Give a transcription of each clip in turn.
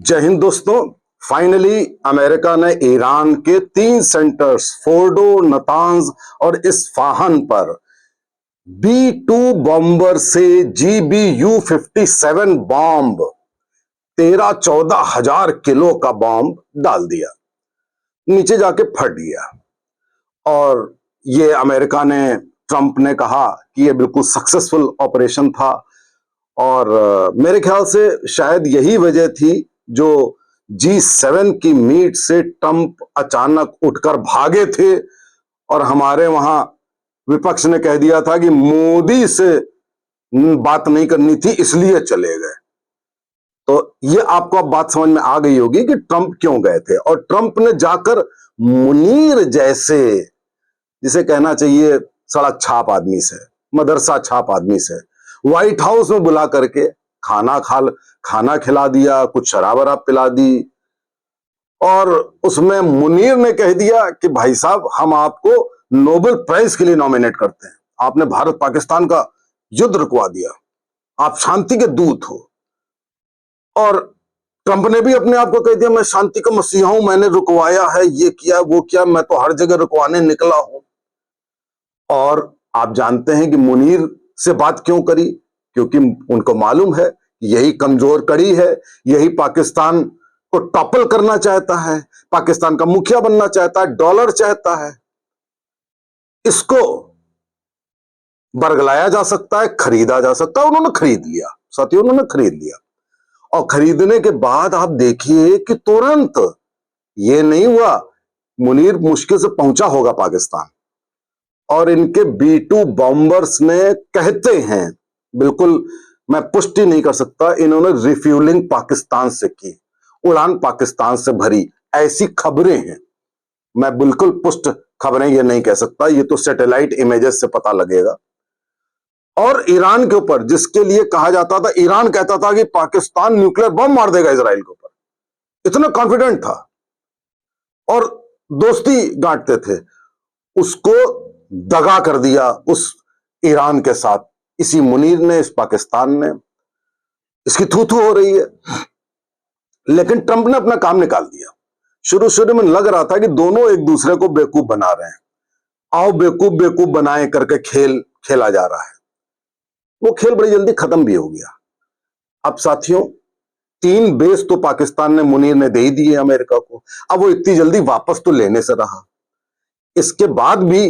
जय हिंद दोस्तों। Finally America ने ईरान के 3 सेंटर्स फोर्डो, नतांज और इस्फहान पर B-2 बॉम्बर से GBU-57 बॉम्ब 13-14 हजार किलो का बॉम्ब डाल दिया, नीचे जाके फट गया। और ये अमेरिका ने, ट्रंप ने कहा कि ये बिल्कुल सक्सेसफुल ऑपरेशन था। और मेरे ख्याल से शायद यही वजह थी जो G7 की मीट से ट्रंप अचानक उठकर भागे थे और हमारे वहां विपक्ष ने कह दिया था कि मोदी से बात नहीं करनी थी इसलिए चले गए। तो ये आपको अब बात समझ में आ गई होगी कि ट्रंप क्यों गए थे। और ट्रंप ने जाकर मुनीर जैसे, जिसे कहना चाहिए सड़क छाप आदमी से, मदरसा छाप आदमी से, व्हाइट हाउस में बुला करके खाना खिला दिया, कुछ शराब वराब पिला दी। और उसमें मुनीर ने कह दिया कि भाई साहब, हम आपको नोबेल प्राइज के लिए नॉमिनेट करते हैं, आपने भारत पाकिस्तान का युद्ध रुकवा दिया, आप शांति के दूत हो। और ट्रंप ने भी अपने आप को कह दिया, मैं शांति का मसीहा हूं, मैंने रुकवाया है, ये किया वो किया, मैं तो हर जगह रुकवाने निकला हूं। और आप जानते हैं कि मुनीर से बात क्यों करी? क्योंकि उनको मालूम है यही कमजोर कड़ी है, यही पाकिस्तान को टॉपल करना चाहता है, पाकिस्तान का मुखिया बनना चाहता है, डॉलर चाहता है। इसको बरगलाया जा सकता है, खरीदा जा सकता है। उन्होंने खरीद लिया साथियों, उन्होंने खरीद लिया। और खरीदने के बाद आप देखिए कि तुरंत ये नहीं हुआ, मुनीर मुश्किल से पहुंचा होगा पाकिस्तान, और इनके B-2 बॉम्बर्स ने, कहते हैं, बिल्कुल मैं पुष्टि नहीं कर सकता, इन्होंने रिफ्यूलिंग पाकिस्तान से की, उड़ान पाकिस्तान से भरी, ऐसी खबरें हैं। मैं बिल्कुल पुष्ट खबरें ये नहीं कह सकता, ये तो सैटेलाइट इमेजेस से पता लगेगा। और ईरान के ऊपर, जिसके लिए कहा जाता था, ईरान कहता था कि पाकिस्तान न्यूक्लियर बम मार देगा इसराइल के ऊपर, इतना कॉन्फिडेंट था और दोस्ती गांठते थे, उसको दगा कर दिया उस ईरान के साथ इसी मुनीर ने, इस पाकिस्तान ने। इसकी थू थू हो रही है। लेकिन ट्रंप ने अपना काम निकाल दिया। शुरू शुरू में लग रहा था कि दोनों एक दूसरे को बेवकूफ बना रहे हैं, आओ बेवकूफ बेवकूफ बनाए करके खेल खेला जा रहा है। वो खेल बड़ी जल्दी खत्म भी हो गया। अब साथियों, 3 बेस तो पाकिस्तान ने, मुनीर ने दे ही दिए अमेरिका को। अब वो इतनी जल्दी वापस तो लेने से रहा। इसके बाद भी,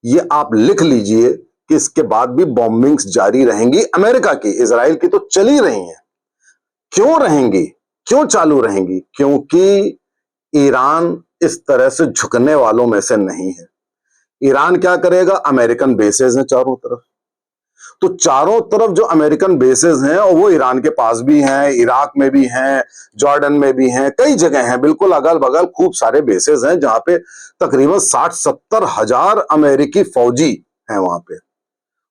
ये आप लिख लीजिए कि इसके बाद भी बॉम्बिंग्स जारी रहेंगी अमेरिका की। इजराइल की तो चल ही रही हैं। क्यों रहेंगी, क्यों चालू रहेंगी? क्योंकि ईरान इस तरह से झुकने वालों में से नहीं है। ईरान क्या करेगा? अमेरिकन बेसेस हैं चारों तरफ, तो चारों तरफ जो अमेरिकन बेसेस हैं, और वो ईरान के पास भी हैं, इराक में भी हैं, जॉर्डन में भी हैं, कई जगह हैं, बिल्कुल अगल बगल खूब सारे बेसेस हैं जहां पे तकरीबन 60-70 हजार अमेरिकी फौजी हैं वहां पे।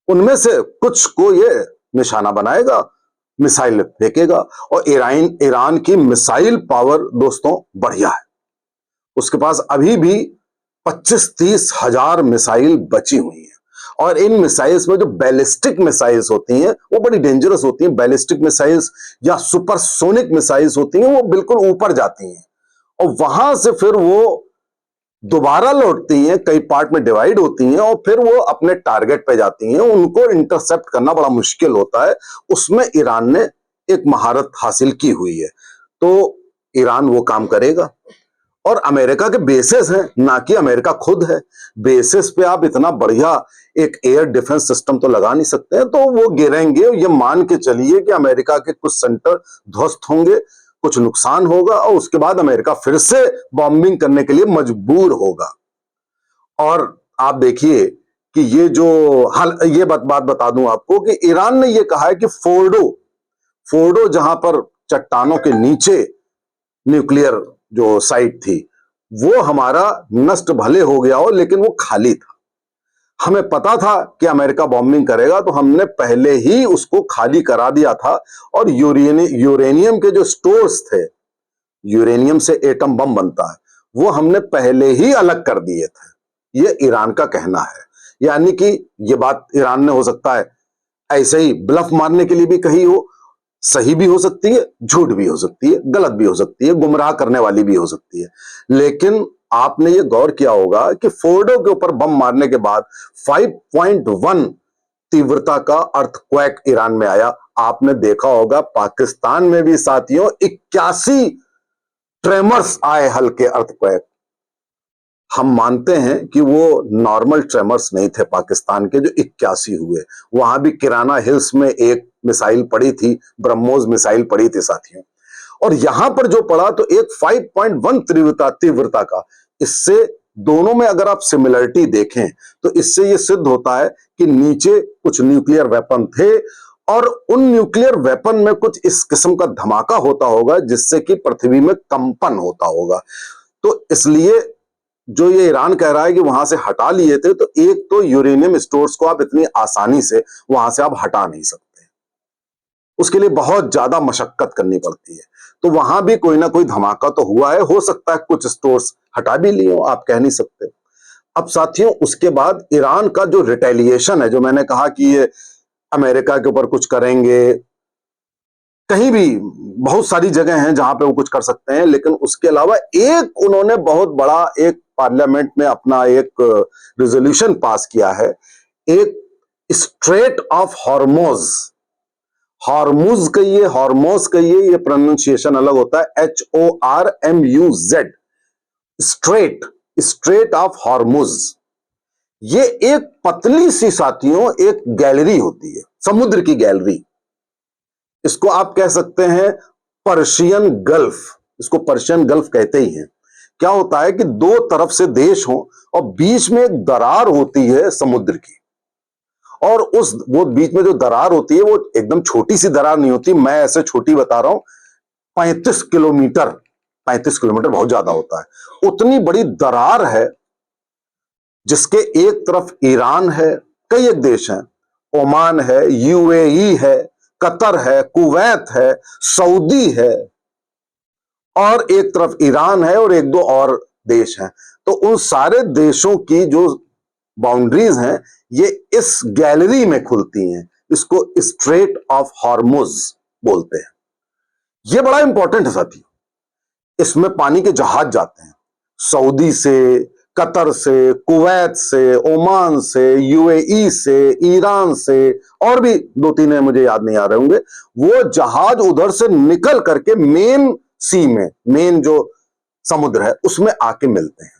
उनमें से कुछ को ये निशाना बनाएगा, मिसाइल फेंकेगा। और ईरान की मिसाइल पावर दोस्तों बढ़िया है। उसके पास अभी भी 25-30 हजार मिसाइल बची हुई हैं। और इन मिसाइल्स में जो बैलिस्टिक मिसाइल्स होती हैं वो बड़ी डेंजरस होती हैं। बैलिस्टिक मिसाइल्स या सुपरसोनिक मिसाइल्स होती हैं, वो बिल्कुल ऊपर जाती हैं और वहां से फिर वो दोबारा लौटती हैं, कई पार्ट में डिवाइड होती हैं और फिर वो अपने टारगेट पे जाती हैं। उनको इंटरसेप्ट करना बड़ा मुश्किल होता है। उसमें ईरान ने एक महारत हासिल की हुई है, तो ईरान वो काम करेगा। और अमेरिका के बेसेस हैं, ना कि अमेरिका खुद है। बेसेस पे आप इतना बढ़िया एक एयर डिफेंस सिस्टम तो लगा नहीं सकते हैं, तो वो गिरेंगे। ये मान के चलिए कि अमेरिका के कुछ सेंटर ध्वस्त होंगे, कुछ नुकसान होगा, और उसके बाद अमेरिका फिर से बॉम्बिंग करने के लिए मजबूर होगा। और आप देखिए कि ये जो ये बात बता दूं आपको कि ईरान ने ये कहा है कि फोर्डो जहां पर चट्टानों के नीचे न्यूक्लियर जो साइट थी, वो हमारा नष्ट भले हो गया हो, लेकिन वो खाली था। हमें पता था कि अमेरिका बॉम्बिंग करेगा, तो हमने पहले ही उसको खाली करा दिया था। और यूरेनियम के जो स्टोर्स थे, यूरेनियम से एटम बम बनता है, वो हमने पहले ही अलग कर दिए थे। ये ईरान का कहना है। यानी कि ये बात ईरान ने, हो सकता है ऐसे ही ब्लफ मारने के लिए भी कही हो, सही भी हो सकती है, झूठ भी हो सकती है, गलत भी हो सकती है, गुमराह करने वाली भी हो सकती है। लेकिन आपने ये गौर किया होगा कि फोर्डो के ऊपर बम मारने के बाद 5.1 तीव्रता का अर्थक्वेक ईरान में आया। आपने देखा होगा पाकिस्तान में भी साथियों 81 ट्रेमर्स आए, हल्के अर्थक्वेक। हम मानते हैं कि वो नॉर्मल ट्रेमर्स नहीं थे पाकिस्तान के जो 81 हुए। वहां भी किराना हिल्स में एक मिसाइल पड़ी थी, ब्रह्मोस मिसाइल पड़ी थी साथियों। और यहां पर जो पड़ा तो एक 5.1 तीव्रता का। इससे दोनों में अगर आप सिमिलरिटी देखें तो इससे यह सिद्ध होता है कि नीचे कुछ न्यूक्लियर वेपन थे और उन न्यूक्लियर वेपन में कुछ इस किस्म का धमाका होता होगा जिससे कि पृथ्वी में कंपन होता होगा। तो इसलिए जो ये ईरान कह रहा है कि वहां से हटा लिए थे, तो एक तो यूरेनियम स्टोर्स को आप इतनी आसानी से वहां से आप हटा नहीं सकते, उसके लिए बहुत ज्यादा मशक्कत करनी पड़ती है। तो वहां भी कोई ना कोई धमाका तो हुआ है, हो सकता है कुछ स्टोर्स हटा भी लिए हो, आप कह नहीं सकते। अब साथियों उसके बाद ईरान का जो रिटेलिएशन है, जो मैंने कहा कि ये अमेरिका के ऊपर कुछ करेंगे, कहीं भी बहुत सारी जगह हैं जहां पे वो कुछ कर सकते हैं, लेकिन उसके अलावा एक उन्होंने बहुत बड़ा एक पार्लियामेंट में अपना एक रेजोल्यूशन पास किया है, एक स्ट्रेट ऑफ हॉर्मोज। हॉर्मुज कहिए, हॉर्मोज कहिए, ये प्रोनाउंसिएशन अलग होता है, HORMUZ, straight, straight of Hormuz. ये एक पतली सी साथियों एक गैलरी होती है, समुद्र की गैलरी। इसको आप कह सकते हैं पर्शियन गल्फ, इसको पर्शियन गल्फ कहते ही हैं। क्या होता है कि दो तरफ से देश हो और बीच में एक दरार होती है समुद्र की, और उस वो बीच में जो दरार होती है वो एकदम छोटी सी दरार नहीं होती, मैं ऐसे छोटी बता रहा हूं, 35 किलोमीटर, 35 किलोमीटर बहुत ज्यादा होता है, उतनी बड़ी दरार है जिसके एक तरफ ईरान है, कई एक देश हैं, ओमान है, UAE है, कतर है, कुवैत है, सऊदी है, और एक तरफ ईरान है और एक दो और देश हैं। तो उन सारे देशों की जो बाउंड्रीज हैं ये इस गैलरी में खुलती हैं, इसको स्ट्रेट ऑफ हॉर्मुज बोलते हैं। ये बड़ा इंपॉर्टेंट है साथियों, इसमें पानी के जहाज जाते हैं सऊदी से, कतर से, कुवैत से, ओमान से, UAE से, ईरान से, और भी दो तीन है मुझे याद नहीं आ रहे होंगे। वो जहाज उधर से निकल करके मेन सी में, मेन जो समुद्र है उसमें आके मिलते हैं।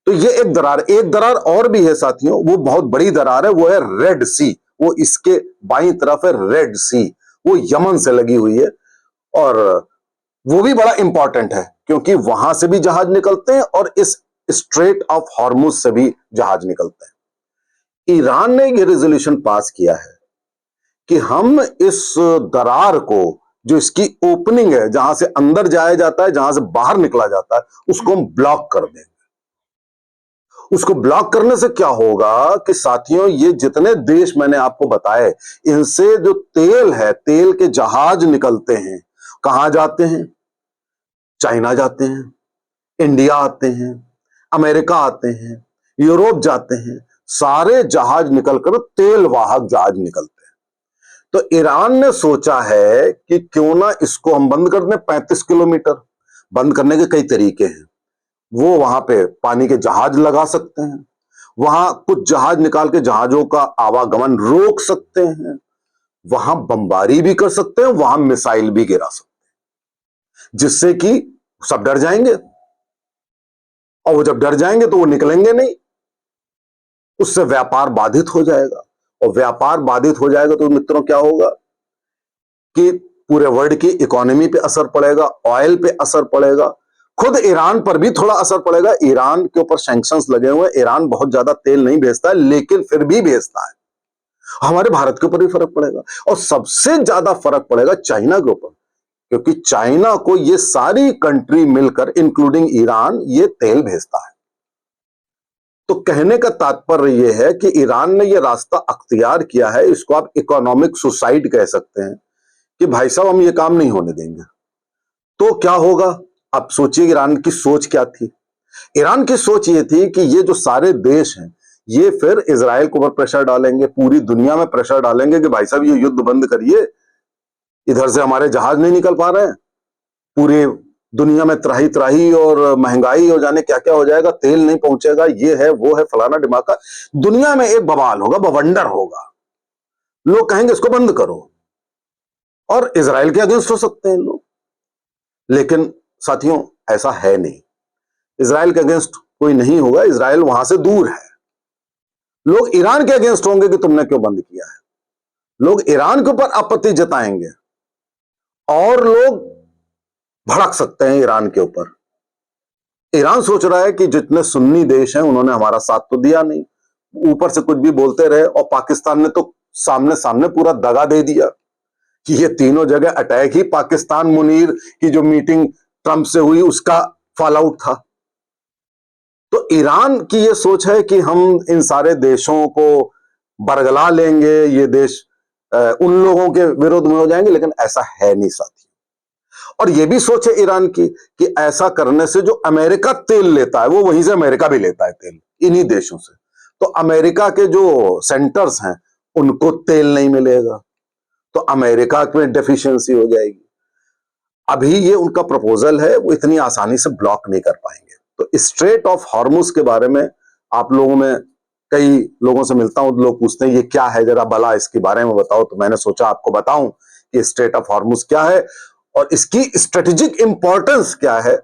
तो ये एक दरार और भी है साथियों, वो बहुत बड़ी दरार है, वो है रेड सी। वो इसके बाईं तरफ है रेड सी, वो यमन से लगी हुई है, और वो भी बड़ा इंपॉर्टेंट है क्योंकि वहां से भी जहाज निकलते हैं और इस स्ट्रेट ऑफ हॉर्मुज से भी जहाज निकलते हैं। ईरान ने ये रेजोल्यूशन पास किया है कि हम इस दरार को, जो इसकी ओपनिंग है जहां से अंदर जाया जाता है, जहां से बाहर निकला जाता है, उसको हम ब्लॉक कर देंगे। उसको ब्लॉक करने से क्या होगा कि साथियों ये जितने देश मैंने आपको बताए, इनसे जो तेल है, तेल के जहाज निकलते हैं, कहां जाते हैं? चाइना जाते हैं, इंडिया आते हैं, अमेरिका आते हैं, यूरोप जाते हैं, सारे जहाज निकलकर तेल वाहक जहाज निकलते हैं। तो ईरान ने सोचा है कि क्यों ना इसको हम बंद कर दें। 35 किलोमीटर बंद करने के कई तरीके हैं, वो वहां पे पानी के जहाज लगा सकते हैं, वहां कुछ जहाज निकाल के जहाजों का आवागमन रोक सकते हैं, वहां बमबारी भी कर सकते हैं, वहां मिसाइल भी गिरा सकते हैं, जिससे कि सब डर जाएंगे, और वो जब डर जाएंगे तो वो निकलेंगे नहीं, उससे व्यापार बाधित हो जाएगा, और व्यापार बाधित हो जाएगा तो मित्रों क्या होगा कि पूरे वर्ल्ड की इकोनॉमी पे असर पड़ेगा, ऑयल पे असर पड़ेगा, खुद ईरान पर भी थोड़ा असर पड़ेगा। ईरान के ऊपर सैंक्शंस लगे हुए हैं, ईरान बहुत ज्यादा तेल नहीं भेजता है लेकिन फिर भी भेजता है, हमारे भारत के ऊपर भी फर्क पड़ेगा, और सबसे ज्यादा फर्क पड़ेगा चाइना के ऊपर, क्योंकि चाइना को ये सारी कंट्री मिलकर इंक्लूडिंग ईरान ये तेल भेजता है। तो कहने का तात्पर्य यह है कि ईरान ने यह रास्ता अख्तियार किया है, इसको आप इकोनॉमिक सुसाइड कह सकते हैं, कि भाई साहब हम ये काम नहीं होने देंगे। तो क्या होगा, आप सोचिए ईरान की सोच क्या थी। ईरान की सोच ये थी कि ये जो सारे देश हैं ये फिर इजराइल के ऊपर प्रेशर डालेंगे, पूरी दुनिया में प्रेशर डालेंगे कि भाई साहब ये युद्ध बंद करिए, इधर से हमारे जहाज नहीं निकल पा रहे हैं, पूरे दुनिया में त्राही त्राही और महंगाई हो जाने क्या क्या हो जाएगा, तेल नहीं पहुंचेगा, ये है वो है फलाना डिमाका, दुनिया में एक बवाल होगा, बवंडर होगा। लोग कहेंगे इसको बंद करो, और इजराइल के अगेंस्ट हो सकते हैं लोग। लेकिन साथियों ऐसा है नहीं, इजराइल के अगेंस्ट कोई नहीं होगा, इजराइल वहां से दूर है। लोग ईरान के अगेंस्ट होंगे कि तुमने क्यों बंद किया है, लोग ईरान के ऊपर आपत्ति जताएंगे, और लोग भड़क सकते हैं ईरान के ऊपर। ईरान सोच रहा है कि जितने सुन्नी देश हैं उन्होंने हमारा साथ तो दिया नहीं, ऊपर से कुछ भी बोलते रहे, और पाकिस्तान ने तो सामने सामने पूरा दगा दे दिया कि ये तीनों जगह अटैक ही पाकिस्तान मुनीर की जो मीटिंग ट्रंप से हुई उसका फॉल आउट था। तो ईरान की ये सोच है कि हम इन सारे देशों को बरगला लेंगे, ये देश उन लोगों के विरोध में हो जाएंगे, लेकिन ऐसा है नहीं साथी। और ये भी सोच है ईरान की कि ऐसा करने से जो अमेरिका तेल लेता है वो वहीं से अमेरिका भी लेता है तेल, इन्हीं देशों से, तो अमेरिका के जो सेंटर्स हैं उनको तेल नहीं मिलेगा, तो अमेरिका में डेफिशिएंसी हो जाएगी। अभी ये उनका प्रपोजल है, वो इतनी आसानी से ब्लॉक नहीं कर पाएंगे। तो स्ट्रेट ऑफ हॉर्मुज के बारे में आप लोगों में कई लोगों से मिलता हूं, लोग पूछते हैं ये क्या है, जरा भला इसके बारे में बताओ। तो मैंने सोचा आपको बताऊं कि स्ट्रेट ऑफ हॉर्मुज क्या है और इसकी स्ट्रेटेजिक इंपॉर्टेंस क्या है।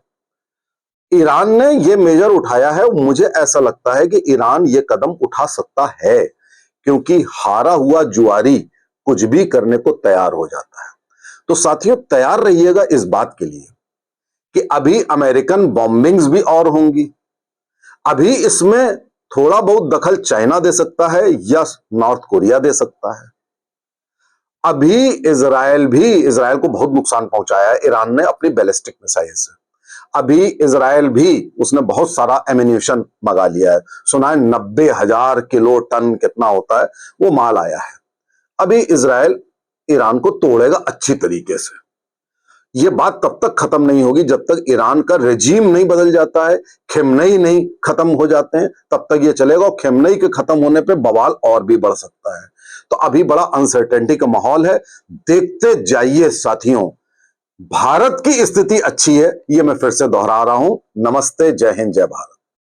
ईरान ने ये मेजर उठाया है, मुझे ऐसा लगता है कि ईरान ये कदम उठा सकता है, क्योंकि हारा हुआ जुआरी कुछ भी करने को तैयार हो जाता है। तो साथियों तैयार रहिएगा इस बात के लिए कि अभी अमेरिकन बॉम्बिंग्स भी और होंगी, अभी इसमें थोड़ा बहुत दखल चाइना दे सकता है या नॉर्थ कोरिया दे सकता है। अभी इजराइल को बहुत नुकसान पहुंचाया है ईरान ने अपनी बैलिस्टिक मिसाइल से। अभी इजराइल भी उसने बहुत सारा एम्यूनिशन मंगा लिया है, सुना है 90,000 किलो टन कितना होता है वो माल आया है। अभी इजराइल ईरान को तोड़ेगा अच्छी तरीके से। ये बात तब तक खत्म नहीं होगी जब तक ईरान का रेजीम नहीं बदल जाता है, खेमनेई नहीं खत्म हो जाते हैं, तब तक ये चलेगा। और खेमनेई के खत्म होने पे बवाल और भी बढ़ सकता है। तो अभी बड़ा अनसर्टेनिटी का माहौल है, देखते जाइए साथियों। भारत की स्थिति अच्छी है, ये मैं फिर से दोहरा रहा हूं। नमस्ते, जय हिंद, जय भारत।